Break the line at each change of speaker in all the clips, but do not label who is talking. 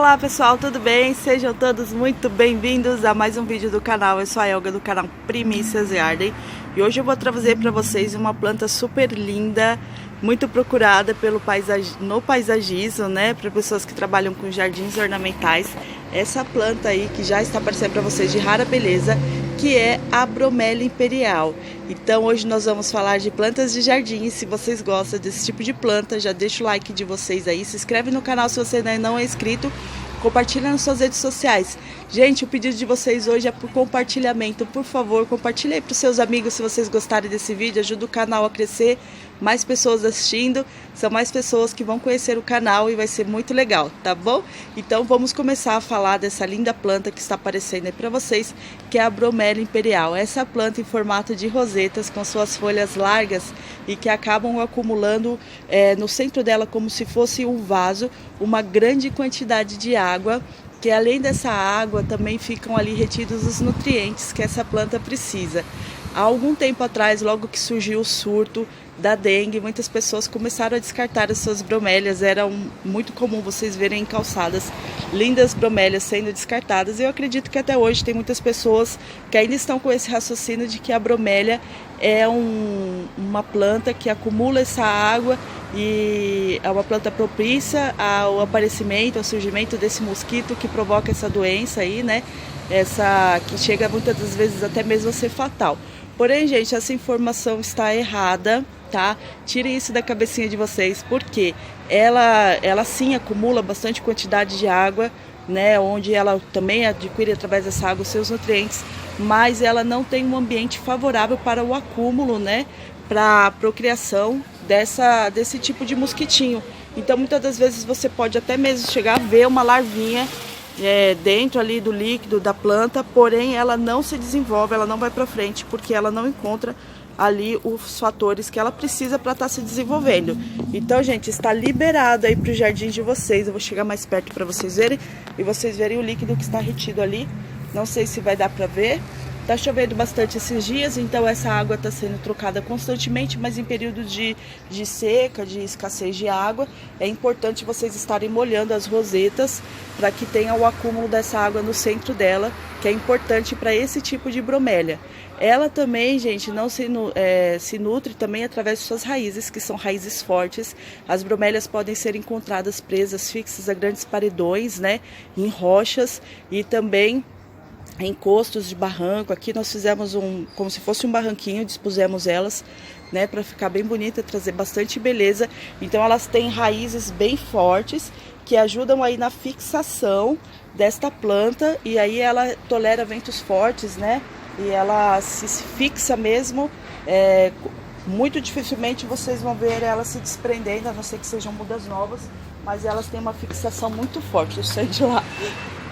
Olá pessoal, tudo bem? Sejam todos muito bem-vindos a mais um vídeo do canal. Eu sou a Elga do canal Primícias Garden e hoje eu vou trazer para vocês uma planta super linda, muito procurada no paisagismo, né? Para pessoas que trabalham com jardins ornamentais. Essa planta aí que já está aparecendo para vocês de rara beleza, que é a bromélia imperial. Então hoje nós vamos falar de plantas de jardim. Se vocês gostam desse tipo de planta, já deixa o like de vocês aí, se inscreve no canal se você ainda não é inscrito, compartilha nas suas redes sociais. Gente, o pedido de vocês hoje é por compartilhamento. Por favor, compartilhe aí para os seus amigos se vocês gostarem desse vídeo, ajuda o canal a crescer, mais pessoas assistindo, são mais pessoas que vão conhecer o canal e vai ser muito legal, tá bom? Então vamos começar a falar dessa linda planta que está aparecendo aí para vocês, que é a bromélia imperial. Essa planta em formato de rosetas com suas folhas largas e que acabam acumulando no centro dela, como se fosse um vaso, uma grande quantidade de água, que além dessa água também ficam ali retidos os nutrientes que essa planta precisa. Há algum tempo atrás, logo que surgiu o surto da dengue, muitas pessoas começaram a descartar as suas bromélias. Era muito comum vocês verem em calçadas lindas bromélias sendo descartadas. Eu acredito que até hoje tem muitas pessoas que ainda estão com esse raciocínio de que a bromélia é uma planta que acumula essa água e é uma planta propícia ao aparecimento, ao surgimento desse mosquito que provoca essa doença aí, né? Essa que chega muitas das vezes até mesmo a ser fatal. Porém, gente, essa informação está errada, tá? Tirem isso da cabecinha de vocês, porque ela sim acumula bastante quantidade de água, né? Onde ela também adquire através dessa água os seus nutrientes, mas ela não tem um ambiente favorável para o acúmulo, né? Para a procriação desse tipo de mosquitinho. Então, muitas das vezes você pode até mesmo chegar a ver uma larvinha dentro ali do líquido da planta, porém ela não se desenvolve, ela não vai para frente, porque ela não encontra ali os fatores que ela precisa para estar se desenvolvendo. Então, gente, está liberado aí para o jardim de vocês. Eu vou chegar mais perto para vocês verem e vocês verem o líquido que está retido ali. Não sei se vai dar para ver. Tá chovendo bastante esses dias, então essa água está sendo trocada constantemente, mas em período de seca, de escassez de água, é importante vocês estarem molhando as rosetas para que tenha o acúmulo dessa água no centro dela, que é importante para esse tipo de bromélia. Ela também, gente, não se nutre também através de suas raízes, que são raízes fortes. As bromélias podem ser encontradas presas, fixas a grandes paredões, né, em rochas e também encostos de barranco. Aqui nós fizemos como se fosse um barranquinho, dispusemos elas, né, para ficar bem bonita, trazer bastante beleza. Então elas têm raízes bem fortes que ajudam aí na fixação desta planta, e aí ela tolera ventos fortes, né, e ela se fixa mesmo. Muito dificilmente vocês vão ver ela se desprendendo, a não ser que sejam mudas novas, mas elas têm uma fixação muito forte. Eu saí de lá.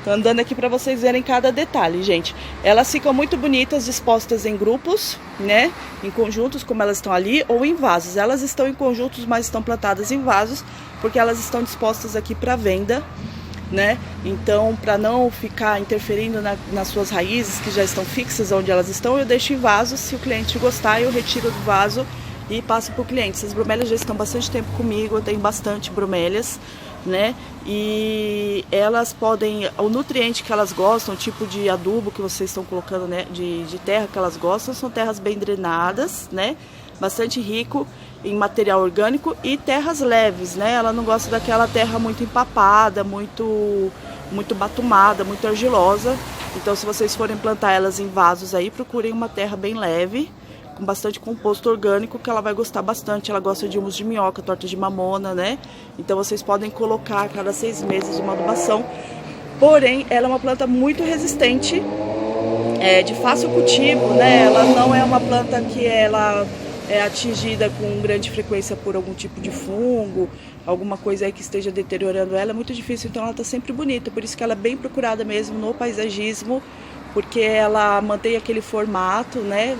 Tô andando aqui para vocês verem cada detalhe, gente. Elas ficam muito bonitas dispostas em grupos, né? Em conjuntos, como elas estão ali, ou em vasos. Elas estão em conjuntos, mas estão plantadas em vasos, porque elas estão dispostas aqui para venda, né? Então, para não ficar interferindo nas suas raízes, que já estão fixas onde elas estão, eu deixo em vasos. Se o cliente gostar, eu retiro do vaso e passo para o cliente. Essas bromélias já estão bastante tempo comigo, eu tenho bastante bromélias, né? E elas podem, o nutriente que elas gostam, o tipo de adubo que vocês estão colocando, né, de terra que elas gostam, são terras bem drenadas, né, bastante rico em material orgânico, e terras leves, né? Ela não gosta daquela terra muito empapada, muito batumada, muito argilosa. Então, se vocês forem plantar elas em vasos aí, procurem uma terra bem leve, com bastante composto orgânico, que ela vai gostar bastante. Ela gosta de humus de minhoca, torta de mamona, né? Então vocês podem colocar a cada 6 meses uma adubação. Porém, ela é uma planta muito resistente, de fácil cultivo, né? Ela não é uma planta que ela é atingida com grande frequência por algum tipo de fungo, alguma coisa aí que esteja deteriorando ela. É muito difícil, então ela tá sempre bonita. Por isso que ela é bem procurada mesmo no paisagismo, porque ela mantém aquele formato, né?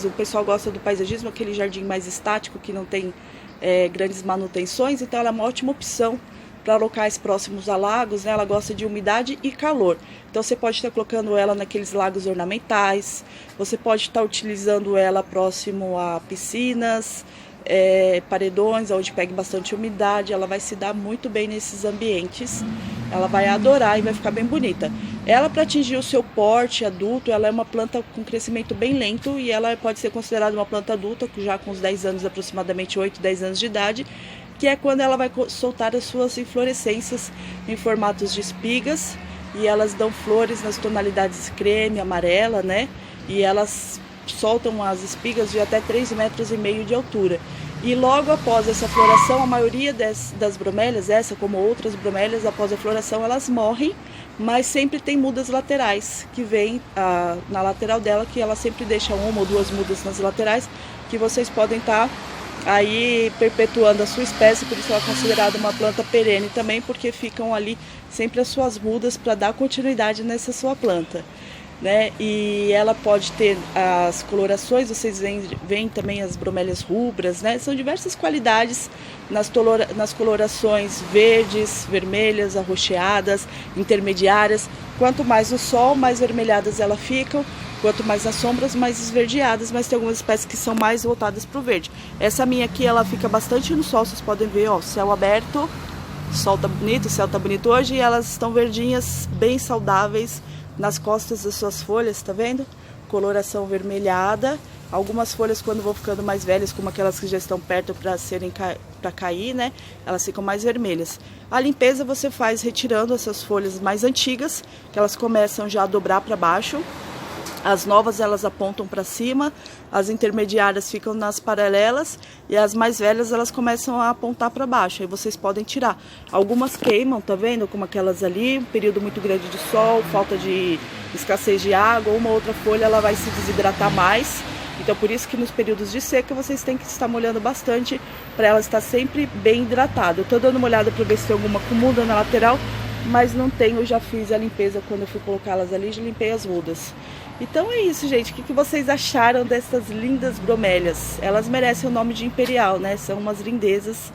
O pessoal gosta do paisagismo, aquele jardim mais estático que não tem grandes manutenções, então ela é uma ótima opção para locais próximos a lagos, né? Ela gosta de umidade e calor. Então você pode estar colocando ela naqueles lagos ornamentais, você pode estar utilizando ela próximo a piscinas, paredões, onde pegue bastante umidade. Ela vai se dar muito bem nesses ambientes. Ela vai adorar e vai ficar bem bonita. Ela, para atingir o seu porte adulto, ela é uma planta com crescimento bem lento e ela pode ser considerada uma planta adulta, já com uns 10 anos, aproximadamente 8, 10 anos de idade, que é quando ela vai soltar as suas inflorescências em formatos de espigas, e elas dão flores nas tonalidades creme, amarela, né? E elas soltam as espigas de até 3,5 metros de altura. E logo após essa floração, a maioria das bromélias, essa como outras bromélias, após a floração elas morrem, mas sempre tem mudas laterais, que vem na lateral dela, que ela sempre deixa 1 ou 2 mudas nas laterais, que vocês podem estar aí perpetuando a sua espécie. Por isso ela é considerada uma planta perene também, porque ficam ali sempre as suas mudas para dar continuidade nessa sua planta, né? E ela pode ter as colorações, vocês veem também as bromélias rubras, né? São diversas qualidades nas colorações verdes, vermelhas, arroxeadas, intermediárias. Quanto mais no sol, mais vermelhadas elas ficam. Quanto mais nas sombras, mais esverdeadas, mas tem algumas espécies que são mais voltadas para o verde. Essa minha aqui, ela fica bastante no sol, vocês podem ver, ó, céu aberto, o sol tá bonito, o céu tá bonito hoje, e elas estão verdinhas, bem saudáveis nas costas das suas folhas, tá vendo? Coloração vermelhada. Algumas folhas, quando vão ficando mais velhas, como aquelas que já estão perto para cair, né? Elas ficam mais vermelhas. A limpeza você faz retirando essas folhas mais antigas, que elas começam já a dobrar para baixo. As novas elas apontam para cima, as intermediárias ficam nas paralelas e as mais velhas elas começam a apontar para baixo. Aí vocês podem tirar. Algumas queimam, tá vendo? Como aquelas ali, um período muito grande de sol, falta de escassez de água, uma outra folha ela vai se desidratar mais. Então por isso que nos períodos de seca vocês têm que estar molhando bastante para ela estar sempre bem hidratada. Eu tô dando uma olhada para ver se tem alguma com muda na lateral, mas não tem. Eu já fiz a limpeza quando eu fui colocá-las ali, já limpei as mudas. Então é isso, gente. O que vocês acharam dessas lindas bromélias? Elas merecem o nome de imperial, né? São umas lindezas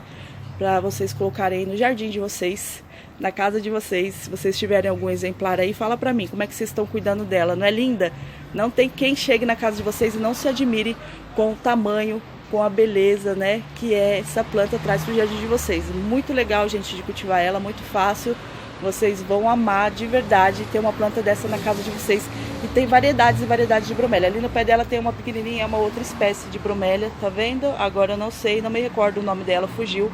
para vocês colocarem aí no jardim de vocês, na casa de vocês. Se vocês tiverem algum exemplar aí, fala pra mim como é que vocês estão cuidando dela. Não é linda? Não tem quem chegue na casa de vocês e não se admire com o tamanho, com a beleza, né, que essa planta traz pro jardim de vocês. Muito legal, gente, de cultivar ela, muito fácil. Vocês vão amar de verdade ter uma planta dessa na casa de vocês. E tem variedades e variedades de bromélia. Ali no pé dela tem uma pequenininha, uma outra espécie de bromélia, tá vendo? Agora eu não sei, não me recordo o nome dela, fugiu.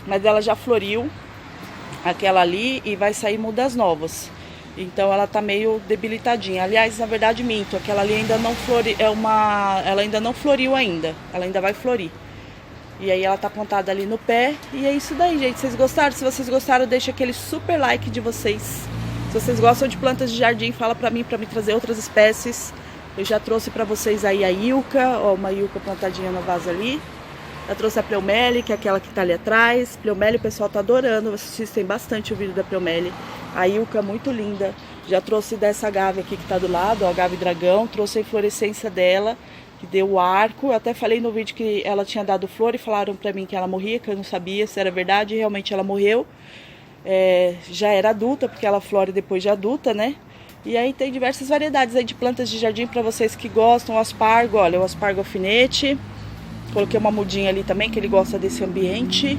Mas ela já floriu, aquela ali, e vai sair mudas novas. Então ela tá meio debilitadinha. Aliás, na verdade minto, aquela ali ainda não ela ainda não floriu ainda. Ela ainda vai florir. E aí ela tá plantada ali no pé. E é isso daí, gente. Vocês gostaram? Se vocês gostaram, deixa aquele super like de vocês. Se vocês gostam de plantas de jardim, fala pra mim trazer outras espécies. Eu já trouxe pra vocês aí a Ilka, ó, uma Ilka plantadinha no vaso ali. Já trouxe a Pleomele, que é aquela que tá ali atrás. Pleomele o pessoal tá adorando, vocês assistem bastante o vídeo da Pleomele. A Ilka muito linda. Já trouxe dessa agave aqui que tá do lado, ó, a agave dragão. Trouxe a inflorescência dela, que deu o arco. Eu até falei no vídeo que ela tinha dado flor e falaram pra mim que ela morria, que eu não sabia se era verdade. Realmente ela morreu. Já era adulta, porque ela flore depois de adulta, né? E aí tem diversas variedades aí de plantas de jardim para vocês que gostam. O aspargo, olha, o aspargo alfinete. Coloquei uma mudinha ali também, que ele gosta desse ambiente.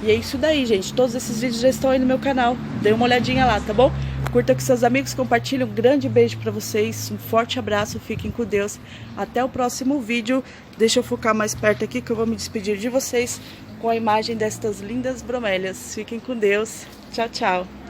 E é isso daí, gente. Todos esses vídeos já estão aí no meu canal. Dê uma olhadinha lá, tá bom? Curta com seus amigos, compartilhe. Um grande beijo pra vocês. Um forte abraço. Fiquem com Deus. Até o próximo vídeo. Deixa eu focar mais perto aqui, que eu vou me despedir de vocês com a imagem destas lindas bromélias. Fiquem com Deus. Tchau, tchau.